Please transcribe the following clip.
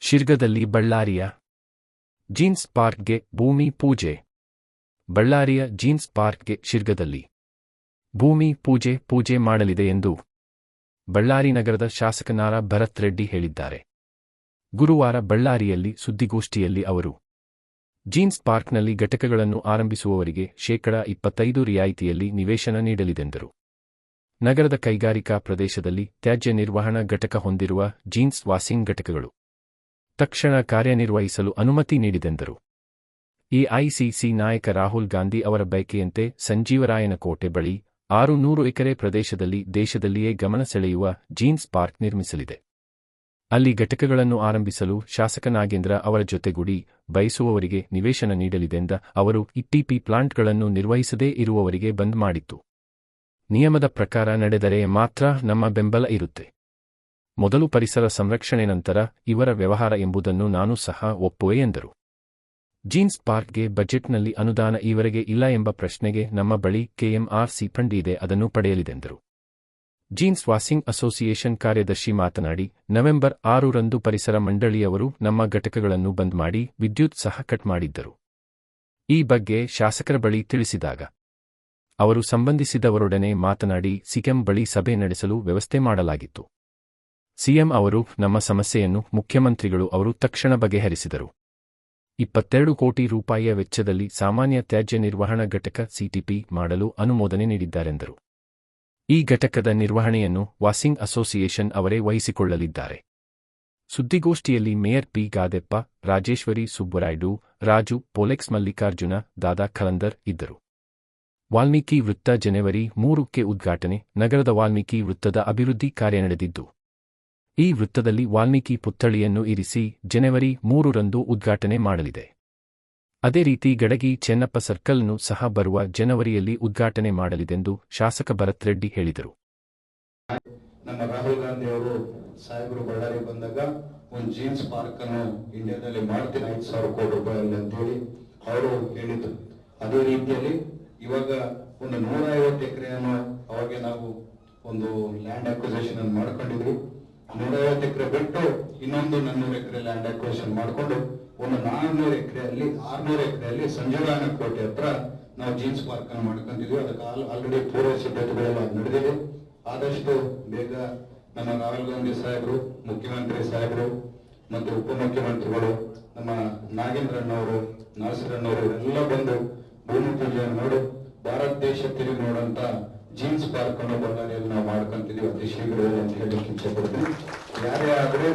ಶಿರ್ಗದಲ್ಲಿ ಬಳ್ಳಾರಿಯ ಜೀನ್ಸ್ ಪಾರ್ಕ್ಗೆ ಭೂಮಿ ಪೂಜೆ. ಬಳ್ಳಾರಿಯ ಜೀನ್ಸ್ ಪಾರ್ಕ್ಗೆ ಶಿರ್ಗದಲ್ಲಿ ಭೂಮಿ ಪೂಜೆ ಮಾಡಲಿದೆ ಎಂದು ಬಳ್ಳಾರಿ ನಗರದ ಶಾಸಕ ನಾರಾ ಭರತ್ ರೆಡ್ಡಿ ಹೇಳಿದ್ದಾರೆ. ಗುರುವಾರ ಬಳ್ಳಾರಿಯಲ್ಲಿ ಸುದ್ದಿಗೋಷ್ಠಿಯಲ್ಲಿ ಅವರು ಜೀನ್ಸ್ ಪಾರ್ಕ್ನಲ್ಲಿ ಘಟಕಗಳನ್ನು ಆರಂಭಿಸುವವರಿಗೆ ಶೇಕಡಾ 25 ರಿಯಾಯಿತಿಯಲ್ಲಿ ನಿವೇಶನ ನೀಡಲಿದೆಂದರು. ನಗರದ ಕೈಗಾರಿಕಾ ಪ್ರದೇಶದಲ್ಲಿ ತ್ಯಾಜ್ಯ ನಿರ್ವಹಣಾ ಘಟಕ ಹೊಂದಿರುವ ಜೀನ್ಸ್ ವಾಷಿಂಗ್ ಘಟಕಗಳು ತಕ್ಷಣ ಕಾರ್ಯನಿರ್ವಹಿಸಲು ಅನುಮತಿ ನೀಡಿದೆಂದರು. ಎಐಸಿಸಿ ನಾಯಕ ರಾಹುಲ್ ಗಾಂಧಿ ಅವರ ಬಯಕೆಯಂತೆ ಸಂಜೀವರಾಯನಕೋಟೆ ಬಳಿ 600 ಎಕರೆ ಪ್ರದೇಶದಲ್ಲಿ ದೇಶದಲ್ಲಿಯೇ ಗಮನ ಸೆಳೆಯುವ ಜೀನ್ಸ್ ಪಾರ್ಕ್ ನಿರ್ಮಿಸಲಿದೆ. ಅಲ್ಲಿ ಘಟಕಗಳನ್ನು ಆರಂಭಿಸಲು ಶಾಸಕ ನಾಗೇಂದ್ರ ಅವರ ಜೊತೆಗೂಡಿ ಬಯಸುವವರಿಗೆ ನಿವೇಶನ ನೀಡಲಿದೆಂದ ಅವರು ಇಟಿಪಿ ಪ್ಲಾಂಟ್ಗಳನ್ನು ನಿರ್ವಹಿಸದೇ ಇರುವವರಿಗೆ ಬಂದ್ ಮಾಡಿತ್ತು. ನಿಯಮದ ಪ್ರಕಾರ ನಡೆದರೆ ಮಾತ್ರ ನಮ್ಮ ಬೆಂಬಲ ಇರುತ್ತೆ. ಮೊದಲು ಪರಿಸರ ಸಂರಕ್ಷಣೆ, ನಂತರ ಇವರ ವ್ಯವಹಾರ ಎಂಬುದನ್ನು ನಾನು ಸಹ ಒಪ್ಪುವೆ ಎಂದರು. ಜೀನ್ಸ್ ಪಾರ್ಕ್ಗೆ ಬಜೆಟ್ನಲ್ಲಿ ಅನುದಾನ ಈವರೆಗೆ ಇಲ್ಲ ಎಂಬ ಪ್ರಶ್ನೆಗೆ ನಮ್ಮ ಬಳಿ ಕೆಎಂಆರ್ಸಿ ಫಂಡ್ ಇದೆ, ಅದನ್ನು ಪಡೆಯಲಿದೆಂದರು. ಜೀನ್ಸ್ ವಾಷಿಂಗ್ ಅಸೋಸಿಯೇಷನ್ ಕಾರ್ಯದರ್ಶಿ ಮಾತನಾಡಿ, ನವೆಂಬರ್ 6ರಂದು ಪರಿಸರ ಮಂಡಳಿಯವರು ನಮ್ಮ ಘಟಕಗಳನ್ನು ಬಂದ್ ಮಾಡಿ ವಿದ್ಯುತ್ ಸಹ ಕಟ್ ಮಾಡಿದ್ದರು. ಈ ಬಗ್ಗೆ ಶಾಸಕರ ಬಳಿ ತಿಳಿಸಿದಾಗ ಅವರು ಸಂಬಂಧಿಸಿದವರೊಡನೆ ಮಾತನಾಡಿ ಸಿಎಂ ಬಳಿ ಸಭೆ ನಡೆಸಲು ವ್ಯವಸ್ಥೆ ಮಾಡಲಾಗಿತ್ತು. ಸಿಎಂ ಅವರು ನಮ್ಮ ಸಮಸ್ಯೆಯನ್ನು ಮುಖ್ಯಮಂತ್ರಿಗಳು ಅವರು ತಕ್ಷಣ ಬಗೆಹರಿಸಿದರು. 22 ಕೋಟಿ ರೂಪಾಯಿಯ ವೆಚ್ಚದಲ್ಲಿ ಸಾಮಾನ್ಯ ತ್ಯಾಜ್ಯ ನಿರ್ವಹಣಾ ಘಟಕ ಸಿಟಿಪಿ ಮಾಡಲು ಅನುಮೋದನೆ ನೀಡಿದ್ದಾರೆಂದರು. ಈ ಘಟಕದ ನಿರ್ವಹಣೆಯನ್ನು ವಾಷಿಂಗ್ ಅಸೋಸಿಯೇಷನ್ ಅವರೇ ವಹಿಸಿಕೊಳ್ಳಲಿದ್ದಾರೆ. ಸುದ್ದಿಗೋಷ್ಠಿಯಲ್ಲಿ ಮೇಯರ್ ಪಿ ಗಾದೆಪ್ಪ, ರಾಜೇಶ್ವರಿ ಸುಬ್ಬರಾಯ್ಡು, ರಾಜು, ಪೊಲೆಕ್ಸ್ ಮಲ್ಲಿಕಾರ್ಜುನ, ದಾದಾ ಖಲಂದರ್ ಇದ್ದರು. ವಾಲ್ಮೀಕಿ ವೃತ್ತ ಜನವರಿ 3ಕ್ಕೆ ಉದ್ಘಾಟನೆ. ನಗರದ ವಾಲ್ಮೀಕಿ ವೃತ್ತದ ಅಭಿವೃದ್ಧಿ ಕಾರ್ಯ ನಡೆದಿದ್ದು, ಈ ವೃತ್ತದಲ್ಲಿ ವಾಲ್ಮೀಕಿ ಪುತ್ಥಳಿಯನ್ನು ಇರಿಸಿ ಜನವರಿ 3ರಂದು ಉದ್ಘಾಟನೆ ಮಾಡಲಿದೆ. ಅದೇ ರೀತಿ ಗಡಗಿ ಚೆನ್ನಪ್ಪ ಸರ್ಕಲ್ನ್ನು ಸಹ ಬರುವ ಜನವರಿಯಲ್ಲಿ ಉದ್ಘಾಟನೆ ಮಾಡಲಿದೆಂದು ಶಾಸಕ ಭರತ್ ರೆಡ್ಡಿ ಹೇಳಿದರು. ನಮ್ಮ ರಾಹುಲ್ ಗಾಂಧಿ ಅವರು ಸಾಹೇಬರು ಬಳ್ಳಾರಿ ಬಂದಾಗ ಒಂದು ಜೀನ್ಸ್ ಪಾರ್ಕ್ ಅನ್ನು ಇಂಡಿಯಾದಲ್ಲಿ ಮಾಡ್ತೀನಿ 5,000 ಕೋಟಿ ರೂಪಾಯಿ ಅಂತೇಳಿ ಅವರು ಹೇಳಿದ್ರು. ಅದೇ ರೀತಿಯಲ್ಲಿ ಇವಾಗ ಒಂದು 150 ಎಕರೆಯನ್ನು ಅವಾಗ ನಾವು ಒಂದು ಲ್ಯಾಂಡ್ ಅಕ್ವಿಸಿಷನ್ ಅನ್ನು ಮಾಡ್ಕೊಂಡಿದ್ವಿ. 150 ಎಕರೆ ಬಿಟ್ಟು ಇನ್ನೊಂದು 400 ಎಕರೆ ಲ್ಯಾಂಡ್ ಅಕ್ವಿಸಿಷನ್ ಮಾಡಿಕೊಂಡು ಒಂದು 400 ಎಕರೆಯಲ್ಲಿ 600 ಎಕರೆಯಲ್ಲಿ ಸಂಜೀವರಾಯನಕೋಟೆ ಹತ್ರ ನಾವು ಜೀನ್ಸ್ ಪಾರ್ಕ್ ಅನ್ನು ಮಾಡ್ಕೊಂತಿದ್ವಿ. ಅದಕ್ಕೆ ಆಲ್ರೆಡಿ ಪೂರ್ವ ಸಿದ್ಧತೆಗಳೆಲ್ಲ ನಡೆದಿದೆ. ಆದಷ್ಟು ಬೇಗ ನಮ್ಮ ರಾಹುಲ್ ಗಾಂಧಿ ಸಾಹೇಬರು, ಮುಖ್ಯಮಂತ್ರಿ ಸಾಹೇಬರು ಮತ್ತು ಉಪಮುಖ್ಯಮಂತ್ರಿಗಳು, ನಮ್ಮ ನಾಗೇಂದ್ರಣ್ಣವರು, ನಾಸರಣ್ಣವರು ಎಲ್ಲ ಬಂದು ಭೂಮಿ ಪೂಜೆಯನ್ನು ನೋಡಿ ಭಾರತ ದೇಶ ತಿರುಗಿ ನೋಡಂತ ಜೀನ್ಸ್ ಪಾರ್ಕ್ ಅನ್ನು ಬಳ್ಳಾರಿಯಲ್ಲಿ ನಾವು ಮಾಡ್ಕೊಂತಿದೀವಿ ಅತಿ ಶೀಘ್ರದಲ್ಲಿ ಅಂತ ಹೇಳಲಿಕ್ಕೆ ಇಚ್ಛೆ ಪಡ್ತೀನಿ. ಯಾರೇ ಆದರೂ